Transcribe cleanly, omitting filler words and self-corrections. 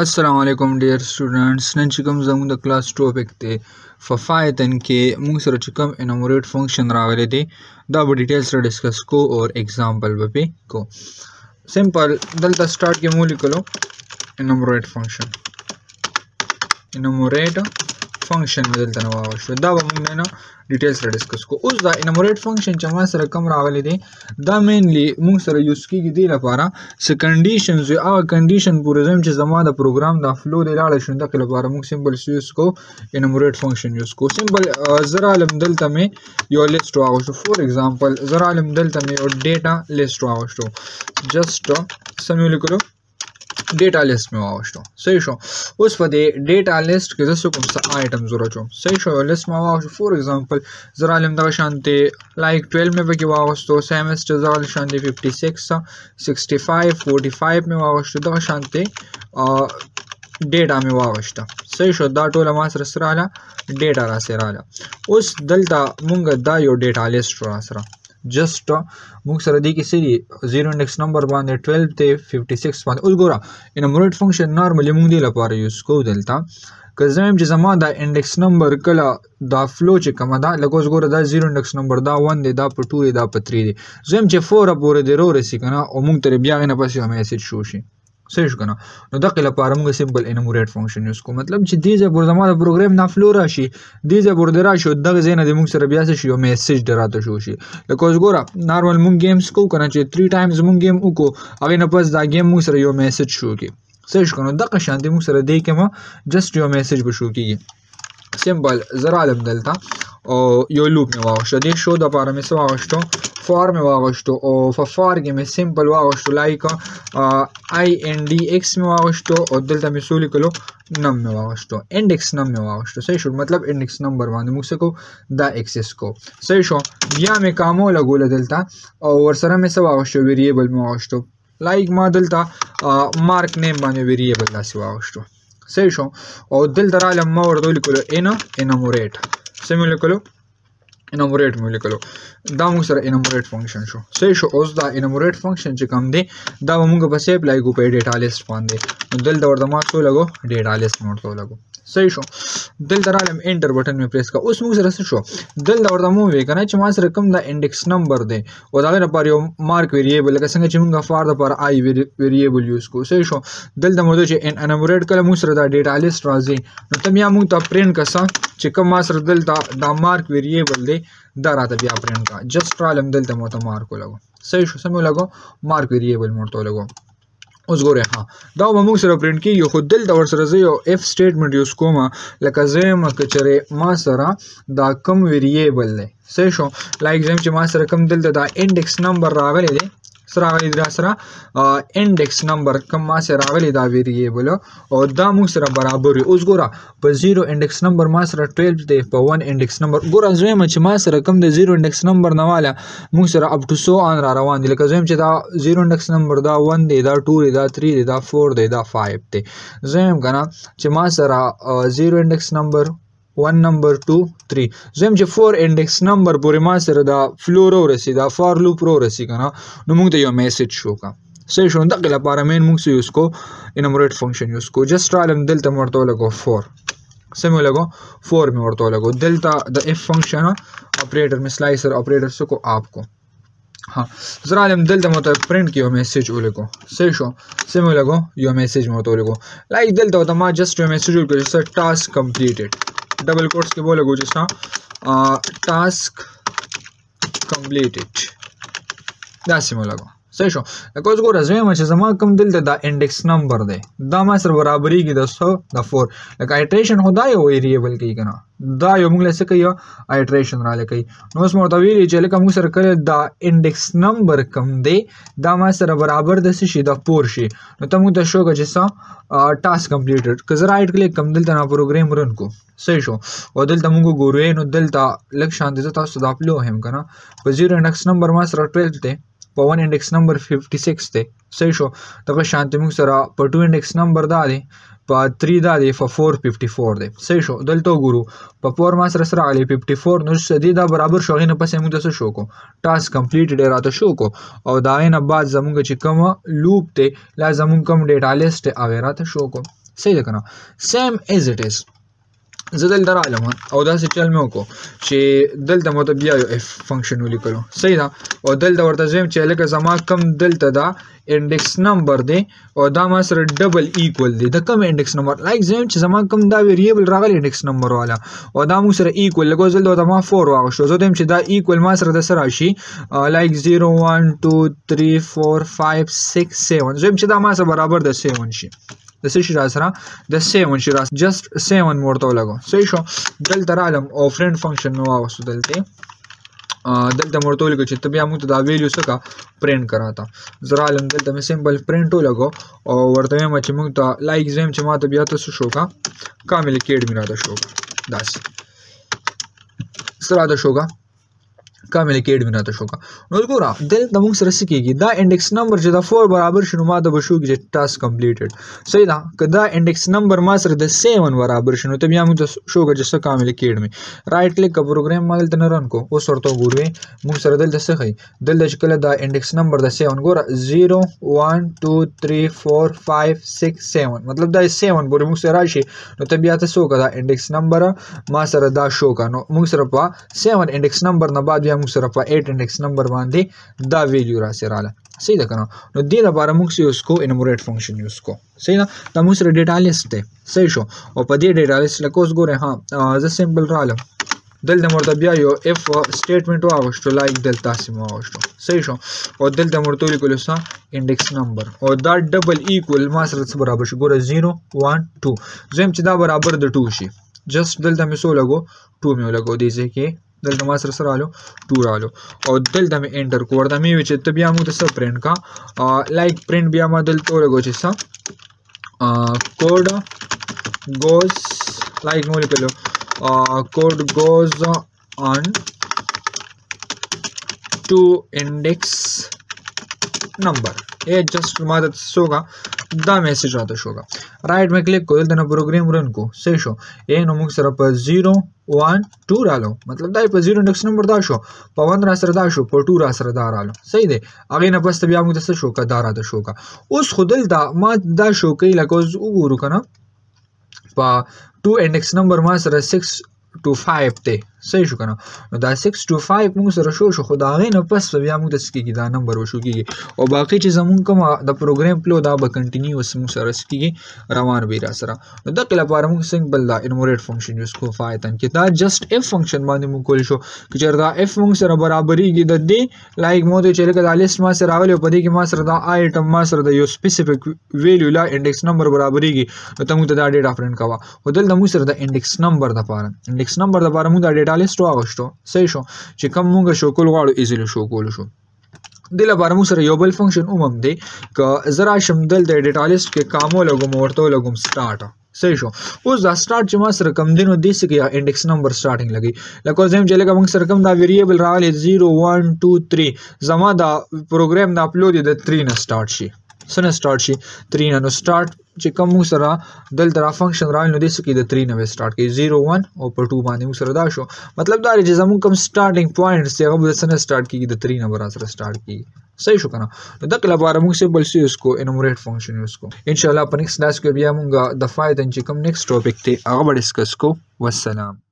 अस्सलाम वालेकुम dear students none چې کوم زموږ د کلاس ټاپک دی ففایتن کې موږ سره چې کوم انومریټ فنکشن راغلی دی دا به ډیټیل سره ډسکس کو او एग्जांपल به کو سمپل دلته سٹارټ کې مو لیکلو انومریټ فنکشن دلته نو واښو دا به موږ نه ډیټیل سره ډسکس کو اوس دا انومریټ فنکشن چې ما سره کوم راغلی دی دا مینلی موږ سره یوز کیږي دی لپاره س کنډیشنز او کنډیشن پورې زم چې زما د پروګرام دا فلو دی لاړ شو د لپاره موږ سمپل یوز کو انومریټ فنکشن یوز کو سمپل زرا علم دلته مې یو لیست واغشو فور ایگزامپل زرا علم دلته مې یو ډیټا لیست واغشو جست سمول کولو ډیټا لیست مې واغشتو صحیح شو اوس په دې ډیټا لیست کې زه کوم څه آیټم ضرورت شو صحیح شو لیست ما واغشتو فور ایگزامپل زرا علم دغه شانته لایک 12 مې پکې واغشتو سیمستر زغل شانته 56 65 45 مې واغشتو دغه شانته ډیټا مې واغشته صحیح شو دا ټول ما سره سره ډیټا را سره اوس دلته مونږ دا یو ډیټا لیست را سره جست موږ سره دی کې سری 0 انډیکس نمبر باندې 12 ته 56 باندې اوس ګوره انومریټ فنکشن نارملی موږ دی لپاره یوز کوو دلته که زم چې زما دا انډیکس نمبر کله دا فلو چې کوم دا لکه اوس ګوره دا 0 انډیکس نمبر دا 1 دی دا په 2 دی دا په 3 دی زم چې 4 پورې دی رو رسی کنه او موږ تر بیا نه پسې میسج شو شي صحیح شو کنه نو دغه لپاره موږ سمپل انومریټ فنکشن یوز کوو مطلب چې دیزه پر زما د پروګرام نه فلو راشي دیزه پر درا شو دغه زینه د موږ سره بیا شي یو میسج دراته شو شي لکه اوس ګوره نارمل موږ گیمز کو کنه چې 3 ټایمز موږ گیم وکړو هغه نه پس دا گیم موږ سره یو میسج شو کی صحیح شو کنه دغه شانتي موږ سره دی کما جست یو میسج به شو کیږي سمپل زرا علم دلته او یو لوپ مې واغشته دی شو د لپاره مې څه واغشتو فار مې واغشتو او فار کې مې سمپل واغشتو لایک آی ان ډی ایکس مې واغشتو او دلته مې سولې کلو نم مې واغشتو انډیکس نم مې واغشتو صحیح شو مطلب انډیکس نمبر باندې موږ څه کو دا ایکسس کو صحیح شو بیا مې کامو لګول دلته او ورسره مې څه واغشتو ویریبل مې واغشتو لایک ما دلته مارک نیم باندې ویریبل داسې واغشتو صحیح شو او دلته را لم ما ورته لیکلو انومریټ سمول کلو انومریټ مې لیکلو دا موږ سره انومریټ فنکشن شو صحیح شو اوس دا انومریټ فنکشن چې کوم دی دا موږ په سیپ لایګو په ډیټا لیست باندې دلته ورته ما څو لګو ډیټا لیست ورته لګو صحیح شو دلته را لم انټر بٹن مې پریس کا اوس موږ سره څه شو دلته ورته مو وی کنه چې ما سره کوم دا انډیکس نمبر دی او دا لپاره یو مارک ویریبل لکه څنګه چې موږ فار د پر آی ویریبل یوز کو صحیح شو دلته مو چې انومریټ کله موږ سره دا ډیټا لیست راځي نو تم یا موږ ته پرینټ کسا چې کوم ما سره دلته دا مارک ویریبل دی دا راته بیا پرینټ کا جست را لم دلته مو ته مارک لګو صحیح شو سمو لګو مارک ویریبل مورته لګو اوس ګوره ها دا به موږ سره پرینټ کیږي خو دلته ورسره زه یو اف سټیټمنټ یوز کوم لکه زم کچره ما سره دا کم ویریبل دی صحیح شو لایک زم چې ما سره کم دلته دا انډیکس نمبر راغلی دی سره راغلی دی سره انډیکس نمبر کم ما سره راغلی دا ویریبل او دا موږ سره برابر اوس ګوره په 0 انډیکس نمبر ما سره 12 دی په 1 انډیکس نمبر ګوره زم چې ما سره کم د 0 انډیکس نمبر نه والا موږ سره اپ ټو سو ان را روان دي لکه زم چې دا 0 انډیکس نمبر دا 1 دی دا 2 دی دا 3 دی دا 4 دی دا 5 دی زم کنه چې ما سره 0 انډیکس نمبر 1 نمبر 2 3 زم چې 4 انډیکس نمبر پورې ما سره دا فلور ورسی دا فار لوپ ورسی کنه نو موږ ته یو میسج شو کا صحیح شو دغه لپاره مین موږ یوز کو انومریټ فنکشن یوز کو جست علم دلته مرته لګو 4 سمو لګو 4 مې ورته لګو دلته د اف فنکشن اپریټر می سلایسر اپریټر سکو آپ کو ها زرا علم دلته مو ته پرینټ کیو میسج ولګو صحیح شو سمو لګو یو میسج مو ته لګو لایک دلته ما جست یو میسج ولګو سر ټاسک کمپلیټډ double quotes के बोले गुजर सा टास्क कंप्लीटेड दासी में लगो सही शो कोस को रजमे में जमा कम दिल दा इंडेक्स नंबर दे दा मा सर बराबरी की दोस्तों द 4 लाइक आइटरेशन होदा है वेरिएबल की कना दा यो मुगले से कहियो आइटरेशन राले कही नोस मोटा वीरी चले कम सर करे दा इंडेक्स नंबर कम दे दा मा सर बराबर दस शी दा 4 she know Tamu the show का जैसा टास्क कंप्लीटेड कज राइट क्लिक कम दिल तना प्रोग्राम रन को सही शो और दिल तमु गोरुए नो दिल ता लक शांति से तास दा अपलो हम कना पर 0 इंडेक्स नंबर मा सर 12 थे په 1 انډیکس نمبر 56 دی صحیح شو دغه شانتي موږ سره په 2 انډیکس نمبر دا دی په 3 دا دی په 4 54 دی صحیح شو دلته ګورو په 4 ما سره علي 54 نو سدي دا برابر شو غینه پس موږ تاسو شو کو ټاسک کمپلیټډ راته شو کو او دا نه بعد زموږ چې کوم لوپ ته لا زموږ کوم ډیټا لیست او راته شو کو صحیح ده کنه سیم از اٹ از زه دلته رالم او داسې چل مې وکړو چې دلته مو ته بیا یو اف فنکشن ولیکلو صحیح ده او دلته ورته زم چې لکه زما کم دلته دا انډیکس نمبر دی او دا ما سره ډبل ایکوال دی د کم انډیکس نمبر لایک زم چې زما کم دا ویریبل راغلی انډیکس نمبر والا او دا مو سره ایکوال لګو زل دا ما 4 واغشو زه دم چې دا ایکوال ما سره د سره شي لایک 0 1 2 3 4 5 6 7 زم چې دا ما سره برابر د 7 شي د څه شي را سره د 7 شي را جست 7 ورته لګو صحیح شو دلته رالم او فرند فنکشن مې واغستو دلته ورته لګو چې ته بیا موږ ته دا ویلیو څخه پرنټ کراته زه رالم دلته مې سمبل پرنټ ولګو او ورته وایم چې موږ ته لایک زم چې ما ته بیا ته شو کا کامل کېډ مې راته شو داسې سره دا شو کا کامل کېډ مې راته شو کا نو ګوره دلته موږ سره څه کېږي دا انډیکس نمبر چې دا 4 برابر شي نو ما ته به شو چې ټاسک کمپلیټډ صحیح ده که دا انډیکس نمبر ما سره د 7 برابر شي نو ته بیا موږ ته شو که چې څه کامل کېډ مې رایټ کلیک که پروګرام ما دلته نه رن کو اوس ورته وګورئ موږ سره دلته څه ښیي دلته چې کله دا انډیکس نمبر د 7 ګوره 0 1 2 3 4 5 6 7 مطلب دا 7 پورې موږ سره راشي نو ته بیا ته څه وکړه دا انډیکس نمبر ما سره دا شو که نو موږ سره په 7 انډیکس نمبر نه بعد بیا موږ سره په 8 انډیکس نمبر باندې دا ویلیو راسي رااله صحیح ده کنه نو دې لپاره موږ یوز کو انومریټ فنکشن یوز کو صحیح ده دا موږ سره ډیټا لیست دی صحیح شو او په دې ډیټا لیست لکه اوس ګورئ ها زه سمپل رالم دلته ورته بیا یو اف سټیټمنټ واغشتو لایک دلته سم واغشتو صحیح شو او دلته ورته لیکلو سا انډیکس نمبر او دا ډبل ایکوال ما سره څه برابر شي ګوره 0 1 2 زم چې دا برابر د 2 شي جست دلته مې سو لګو 2 مې لګو دې ځکه دلته ما سره رالو 2 رالو او دلته مې انټر کو ورته مې چې ته بیا موږ ته څه پرنټ کا لایک پرنټ بیا ما دلته ولګو چې څه کوډ goes like مو لیکلو code goes on to index number ये जस्ट मात्र सोगा دا میسج راته شوګه رائټ مې کلیک کول د پروګرام رن کو صحیح شو یې نو موږ سره په 0 1 2 رالو مطلب دا په 0 انډیکس نمبر دا شو په 1 را سره دا شو په 2 را سره دا رالو صحیح دی هغه نه پس بیا موږ څه شو کا دا راته شوګه اوس خودل دا ما دا شو کې لکه وګورو کنه په 2 انډیکس نمبر ما سره 6 to 5 ته صحیح شو کنه نو دا 6 to 5 موږ سره شو خو دا غي نه پس بیا موږ د سکیږي دا نمبر وشو کیږي او باقی چې زمون کوم د پروګرام فلو دا به کنټینیوس موږ سره سکیږي روان به را سره نو د کله لپاره موږ سمبل دا انومریټ فنکشن یوز کو فایتن کې دا جست اف فنکشن باندې موږ کول شو چې چردا اف موږ سره برابرېږي د دې لایک مو ته چې لکه د لیست ما سره راغلی په دې کې ما سره دا آیټم ما سره د یو سپیسیفیک ویلیو لا انډیکس نمبر برابرېږي نو ته موږ ته دا ډیټا پرنټ کاوه او دلته موږ سره د انډیکس نمبر د پاره انډیکس نمبر د پاره موږ د ډیټا لیست واغشتو صحیح شو چې کوم مونږ شو کول غواړو ایزیلی شو کول شو د لپاره موږ سره یو بل فنکشن اومم دی که زرا شمدل د ډیټا لیست کې کامو لګوم ورته لګوم سٹارټ صحیح شو اوس دا سٹارټ چې ما سره کم دینو د سکه انډیکس نمبر سٹارټینګ لګي لکه زم چې لکه موږ سره کم دا ویریبل راغلی 0 1 2 3 زما دا پروګرام دا اپلود د 3 نه سٹارټ شي سن سٹارټ شي 3 نه نو سٹارټ چې کوم موږ سره دلته فنکشن راغلی نو د سکه د 3 نه سٹارټ کی 0 1 او په 2 باندې موږ سره دا شو مطلب دا چې زموږ کوم سٹارټینګ پوینټ څنګه به سن سٹارټ کیږي د 3 نمبر سره سٹارټ کیږي صحیح شو کنه نو د کله لپاره موږ سمبل سی یوز کو انومریټ فنکشن یوز کو ان شاء الله په نیکسټ کلاس کې بیا موږ د فایتن چې کوم نیکسټ ټاپک ته هغه ډسکس کو والسلام